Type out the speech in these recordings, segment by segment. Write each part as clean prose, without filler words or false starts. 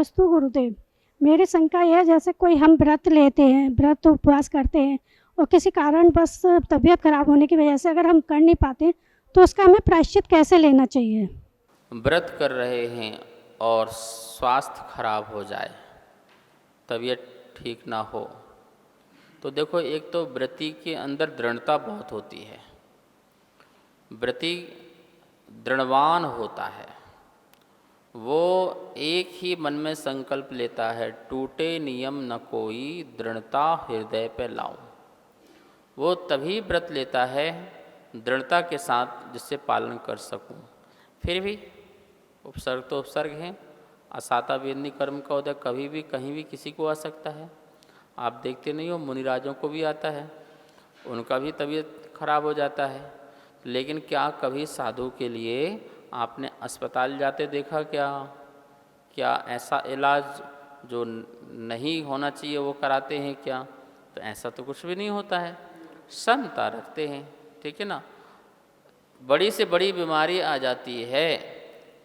नमस्तु गुरुदेव। मेरी शंका यह है, जैसे कोई हम व्रत लेते हैं, व्रत उपवास करते हैं और किसी कारण बस तबीयत खराब होने की वजह से अगर हम कर नहीं पाते तो उसका हमें प्रायश्चित कैसे लेना चाहिए? व्रत कर रहे हैं और स्वास्थ्य खराब हो जाए, तबीयत ठीक ना हो, तो देखो, एक तो व्रती के अंदर दृढ़ता बहुत होती है। व्रती दृढ़वान होता है, वो एक ही मन में संकल्प लेता है, टूटे नियम न कोई, दृढ़ता हृदय पे लाऊं। वो तभी व्रत लेता है दृढ़ता के साथ जिससे पालन कर सकूं। फिर भी उपसर्ग तो उपसर्ग हैं, असाता वेदनी कर्म का उदय कभी भी कहीं भी किसी को आ सकता है। आप देखते नहीं हो, मुनिराजों को भी आता है, उनका भी तबीयत खराब हो जाता है। लेकिन क्या कभी साधु के लिए आपने अस्पताल जाते देखा? क्या ऐसा इलाज जो नहीं होना चाहिए वो कराते हैं क्या? तो ऐसा तो कुछ भी नहीं होता है, क्षमता रखते हैं, ठीक है ना। बड़ी से बड़ी बीमारी आ जाती है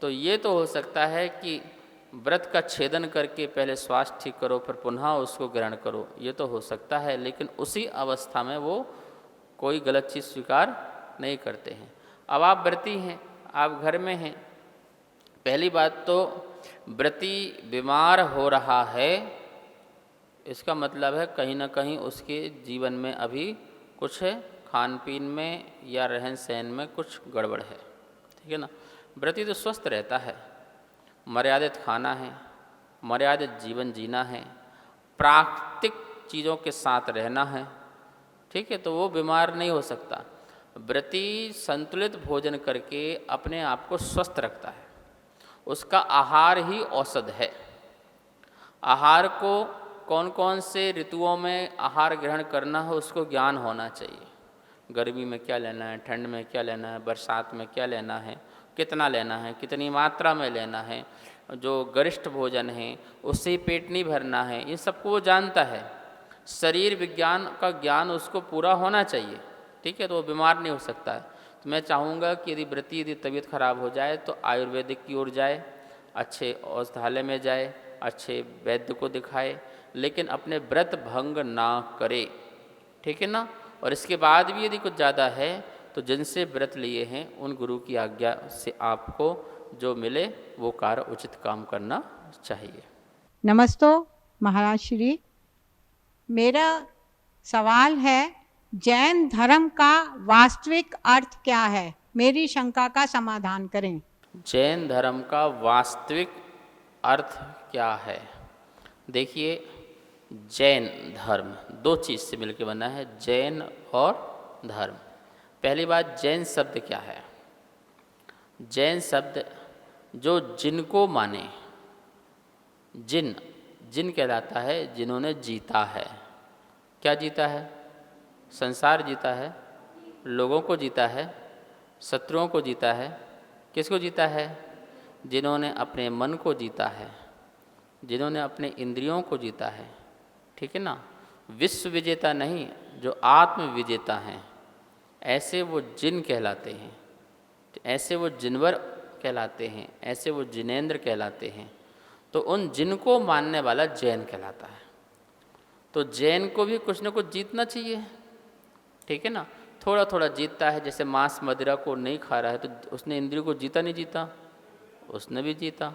तो ये तो हो सकता है कि व्रत का छेदन करके पहले स्वास्थ्य ठीक करो, फिर पुनः उसको ग्रहण करो, ये तो हो सकता है। लेकिन उसी अवस्था में वो कोई गलत चीज़ स्वीकार नहीं करते हैं। अब आप व्रती हैं, आप घर में हैं, पहली बात तो व्रती बीमार हो रहा है, इसका मतलब है कहीं ना कहीं उसके जीवन में अभी कुछ है, खान पीन में या रहन सहन में कुछ गड़बड़ है, ठीक है ना। व्रती तो स्वस्थ रहता है, मर्यादित खाना है, मर्यादित जीवन जीना है, प्राकृतिक चीज़ों के साथ रहना है, ठीक है, तो वो बीमार नहीं हो सकता। व्रती संतुलित भोजन करके अपने आप को स्वस्थ रखता है, उसका आहार ही औषध है। आहार को कौन कौन से ऋतुओं में आहार ग्रहण करना है उसको ज्ञान होना चाहिए। गर्मी में क्या लेना है, ठंड में क्या लेना है, बरसात में क्या लेना है, कितना लेना है, कितनी मात्रा में लेना है, जो गरिष्ठ भोजन है उससे ही पेट नहीं भरना है, इन सबको वो जानता है। शरीर विज्ञान का ज्ञान उसको पूरा होना चाहिए, ठीक है, तो वो बीमार नहीं हो सकता है। तो मैं चाहूँगा कि यदि तबीयत खराब हो जाए तो आयुर्वेदिक की ओर जाए, अच्छे औषधालय में जाए, अच्छे वैद्य को दिखाए, लेकिन अपने व्रत भंग ना करे, ठीक है ना। और इसके बाद भी यदि कुछ ज़्यादा है तो जिनसे व्रत लिए हैं उन गुरु की आज्ञा से आपको जो मिले वो कार्य उचित काम करना चाहिए। नमस्तो महाराज श्री, मेरा सवाल है, जैन धर्म का वास्तविक अर्थ क्या है? मेरी शंका का समाधान करें। जैन धर्म का वास्तविक अर्थ क्या है? देखिए, जैन धर्म दो चीज़ से मिलकर बना है, जैन और धर्म। पहली बात, जैन शब्द क्या है? जैन शब्द जो जिनको माने, जिन जिन कहलाता है जिन्होंने जीता है। क्या जीता है? संसार जीता है, लोगों को जीता है, शत्रुओं को जीता है। किसको जीता है? जिन्होंने अपने मन को जीता है, जिन्होंने अपने इंद्रियों को जीता है, ठीक है ना। विश्व विजेता नहीं, जो आत्म विजेता हैं, ऐसे वो जिन कहलाते हैं, ऐसे वो जिनवर कहलाते हैं, ऐसे वो जिनेंद्र कहलाते हैं। तो उन जिन को मानने वाला जैन कहलाता है। तो जैन को भी कुछ न कुछ जीतना चाहिए, ठीक है ना। थोड़ा थोड़ा जीतता है, जैसे मांस मदिरा को नहीं खा रहा है तो उसने इंद्रियों को जीता नहीं जीता? उसने भी जीता।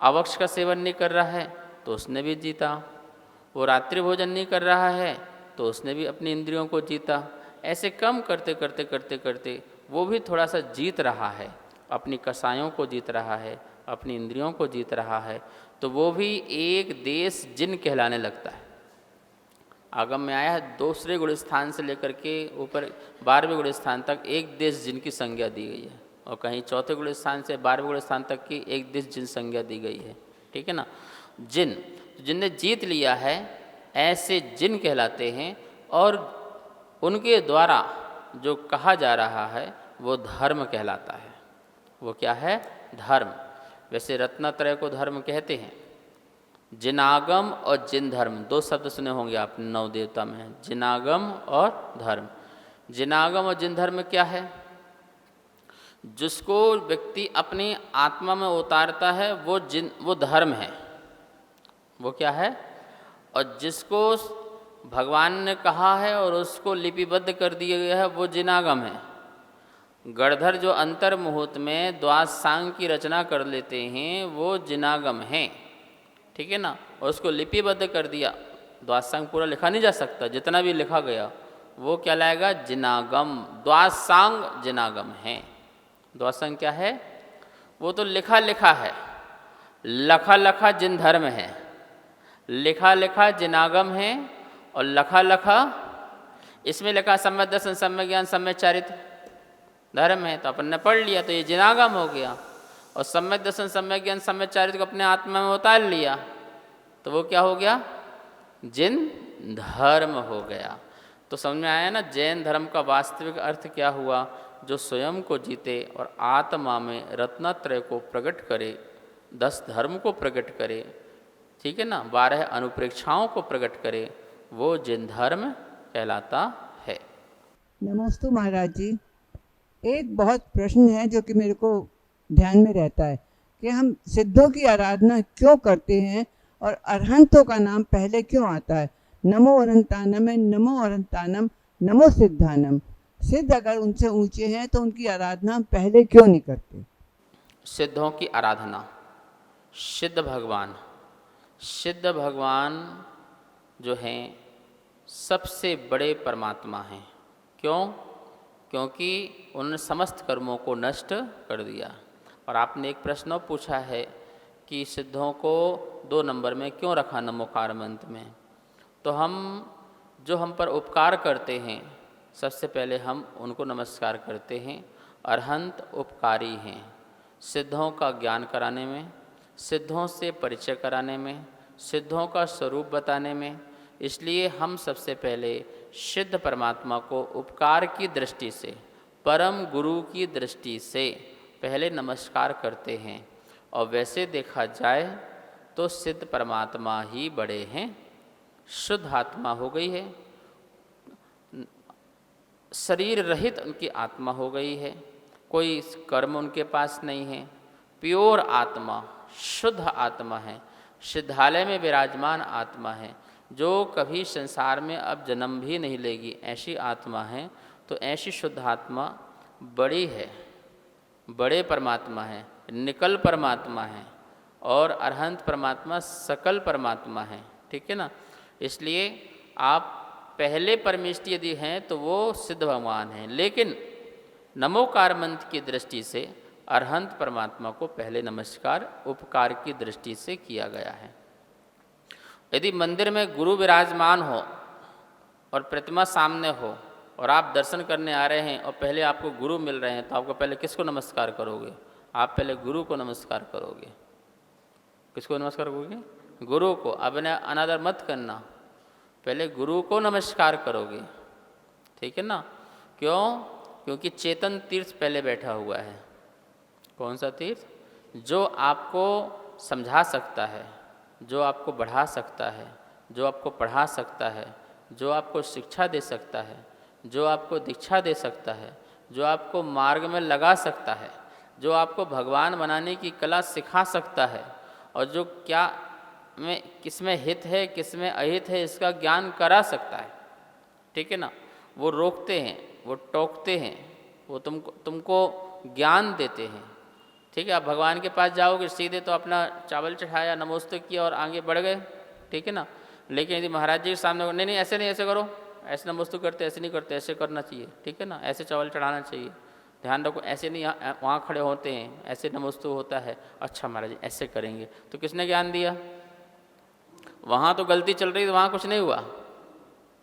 अवक्ष का सेवन नहीं कर रहा है तो उसने भी जीता। वो रात्रि भोजन नहीं कर रहा है तो उसने भी अपनी इंद्रियों को जीता। ऐसे कम करते करते करते करते वो भी थोड़ा सा जीत रहा है, अपनी कसायों को जीत रहा है, अपनी इंद्रियों को जीत रहा है, तो वो भी एक देश जिन कहलाने लगता है। आगम में आया है, दूसरे गुण स्थान से लेकर के ऊपर 12वें गुण स्थान तक एक देश जिन की संज्ञा दी गई है, और कहीं चौथे गुण स्थान से 12वें गुण स्थान तक की एक देश जिन संज्ञा दी गई है, ठीक है ना। जिन जिनने जीत लिया है ऐसे जिन कहलाते हैं, और उनके द्वारा जो कहा जा रहा है वो धर्म कहलाता है। वो क्या है? धर्म। वैसे रत्नत्रय को धर्म कहते हैं। जिनागम और जिन धर्म, दो शब्द सुने होंगे आपने नव देवता में, जिनागम और धर्म। जिनागम और जिन धर्म क्या है? जिसको व्यक्ति अपनी आत्मा में उतारता है वो धर्म है, वो क्या है? और जिसको भगवान ने कहा है और उसको लिपिबद्ध कर दिया गया है वो जिनागम है। गणधर जो अंतर मुहूर्त में द्वादशांग की रचना कर लेते हैं वो जिनागम हैं, ठीक है ना। और उसको लिपिबद्ध कर दिया, द्वादशांग पूरा लिखा नहीं जा सकता, जितना भी लिखा गया वो क्या लाएगा? जिनागम। द्वादशांग जिनागम है। द्वादशांग क्या है? वो तो लिखा लिखा है, लखा लखा जिन धर्म है, लिखा लिखा जिनागम है, और लखा लखा इसमें लिखा सम्यक दर्शन, सम्यक ज्ञान, सम्यक चारित्र धर्म है, तो अपन ने पढ़ लिया तो ये जिनागम हो गया। और सम्यक दर्शन, सम्यक ज्ञान, सम्यक चारित्र को अपने आत्मा में उतार लिया तो वो क्या हो गया? जिन धर्म हो गया। तो समझ में आया ना जैन धर्म का वास्तविक अर्थ क्या हुआ? जो स्वयं को जीते और आत्मा में रत्नत्रय को प्रकट करे, 10 धर्म को प्रकट करे, ठीक है ना, 12 अनुप्रेक्षाओं को प्रकट करे, वो जिन धर्म कहलाता है। नमोस्तु महाराज जी। एक बहुत प्रश्न है जो कि मेरे को ध्यान में रहता है कि हम सिद्धों की आराधना क्यों करते हैं और अरहंतों का नाम पहले क्यों आता है? नमो अरहंतानम है, नमो अरहंतानम, नमो सिद्धानम। सिद्ध अगर उनसे ऊंचे हैं तो उनकी आराधना हम पहले क्यों नहीं करते? सिद्धों की आराधना, सिद्ध भगवान जो हैं सबसे बड़े परमात्मा हैं। क्यों? क्योंकि उन्होंने समस्त कर्मों को नष्ट कर दिया। और आपने एक प्रश्न पूछा है कि सिद्धों को 2 नंबर में क्यों रखा नमोकार मंत्र में? तो हम पर उपकार करते हैं, सबसे पहले हम उनको नमस्कार करते हैं। अरहंत उपकारी हैं, सिद्धों का ज्ञान कराने में, सिद्धों से परिचय कराने में, सिद्धों का स्वरूप बताने में। इसलिए हम सबसे पहले सिद्ध परमात्मा को उपकार की दृष्टि से, परम गुरु की दृष्टि से पहले नमस्कार करते हैं। और वैसे देखा जाए तो सिद्ध परमात्मा ही बड़े हैं। शुद्ध आत्मा हो गई है, शरीर रहित उनकी आत्मा हो गई है, कोई कर्म उनके पास नहीं है, प्योर आत्मा, शुद्ध आत्मा है, सिद्धालय में विराजमान आत्मा है, जो कभी संसार में अब जन्म भी नहीं लेगी, ऐसी आत्मा है। तो ऐसी शुद्ध आत्मा बड़ी है, बड़े परमात्मा है, निकल परमात्मा है, और अरहंत परमात्मा सकल परमात्मा है, ठीक है ना। इसलिए आप पहले परमेष्टि यदि हैं तो वो सिद्ध भगवान हैं, लेकिन नमोकार मंत्र की दृष्टि से अरहंत परमात्मा को पहले नमस्कार उपकार की दृष्टि से किया गया है। यदि मंदिर में गुरु विराजमान हो और प्रतिमा सामने हो और आप दर्शन करने आ रहे हैं और पहले आपको गुरु मिल रहे हैं, तो आपको पहले किसको नमस्कार करोगे? आप पहले गुरु को नमस्कार करोगे। किसको नमस्कार करोगे? गुरु को। अपने अनादर मत करना, पहले गुरु को नमस्कार करोगे, ठीक है ना। क्यों? क्योंकि चेतन तीर्थ पहले बैठा हुआ है। कौन सा तीर्थ? जो आपको समझा सकता है, जो आपको बढ़ा सकता है, जो आपको पढ़ा सकता है, जो आपको शिक्षा दे सकता है, जो आपको दीक्षा दे सकता है, जो आपको मार्ग में लगा सकता है, जो आपको भगवान बनाने की कला सिखा सकता है, और जो क्या में किसमें हित है किसमें अहित है इसका ज्ञान करा सकता है, ठीक है ना। वो रोकते हैं, वो टोकते हैं, वो तुमको ज्ञान देते हैं, ठीक है। आप भगवान के पास जाओगे सीधे तो अपना चावल चढ़ाया, नमस्ते किया और आगे बढ़ गए, ठीक है ना। लेकिन यदि महाराज जी के सामने नहीं नहीं ऐसे नहीं, ऐसे करो, ऐसे नमस्ते करते, ऐसे नहीं करते, ऐसे करना चाहिए, ठीक है ना, ऐसे चावल चढ़ाना चाहिए, ध्यान रखो, ऐसे नहीं वहाँ खड़े होते हैं, ऐसे नमस्ते होता है। अच्छा महाराज जी ऐसे करेंगे, तो किसने ज्ञान दिया? वहाँ तो गलती चल रही थी, वहाँ कुछ नहीं हुआ,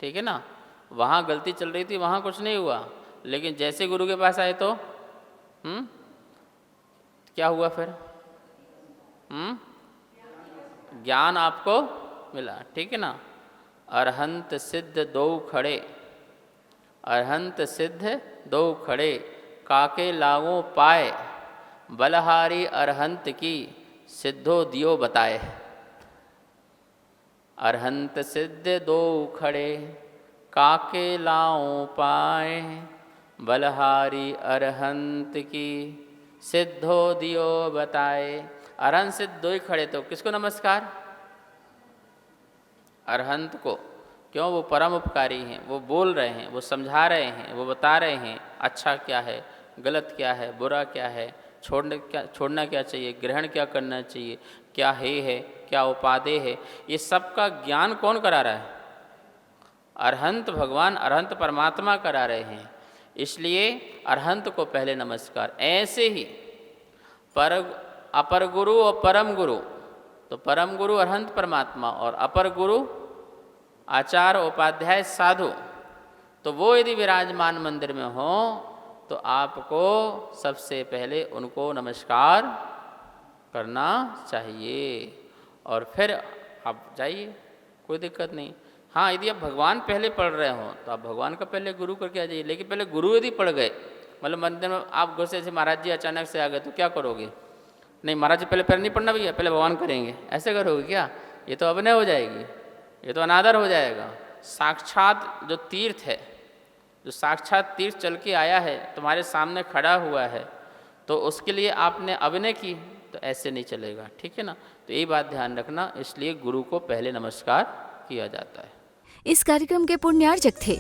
ठीक है ना। वहाँ गलती चल रही थी, वहाँ कुछ नहीं हुआ, लेकिन जैसे गुरु के पास आए तो क्या हुआ फिर? ज्ञान आपको मिला, ठीक है ना। अरहंत सिद्ध दो खड़े, अरहंत सिद्ध दो खड़े, काके लागो पाए, बलहारी अरहंत की सिद्धो दियो बताए। अरहंत सिद्ध दो खड़े, काके लाओ पाए, बलहारी अरहंत की सिद्धो दियो बताए। अरहंत सिद्ध दो ही खड़े, तो किसको नमस्कार? अरहंत को, क्यों? वो परम उपकारी हैं, वो बोल रहे हैं, वो समझा रहे हैं, वो बता रहे हैं अच्छा क्या है, गलत क्या है, बुरा क्या है, छोड़ना क्या चाहिए, ग्रहण क्या करना चाहिए, क्या है क्या उपादेय है, ये सब का ज्ञान कौन करा रहा है? अरहंत भगवान, अरहंत परमात्मा करा रहे हैं। इसलिए अरहंत को पहले नमस्कार। ऐसे ही अपर गुरु और परम गुरु, तो परम गुरु अरहंत परमात्मा और अपर गुरु आचार्य उपाध्याय साधु, तो वो यदि विराजमान मंदिर में हो तो आपको सबसे पहले उनको नमस्कार करना चाहिए और फिर आप जाइए, कोई दिक्कत नहीं। हाँ, यदि आप भगवान पहले पढ़ रहे हो तो आप भगवान का पहले गुरु करके आ जाइए। लेकिन पहले गुरु यदि पढ़ गए, मतलब मंदिर में आप घुसे से महाराज जी अचानक से आ गए, तो क्या करोगे? नहीं, महाराज जी पहले नहीं पढ़ना भैया, पहले भगवान करेंगे, ऐसे करोगे क्या? ये तो अभिनय हो जाएगी, ये तो अनादर हो जाएगा। साक्षात जो तीर्थ है, जो साक्षात तीर्थ चल के आया है, तुम्हारे सामने खड़ा हुआ है, तो उसके लिए आपने अभिनय की, तो ऐसे नहीं चलेगा, ठीक है ना? तो यही बात ध्यान रखना। इसलिए गुरु को पहले नमस्कार किया जाता है। इस कार्यक्रम के पुण्यार्चक थे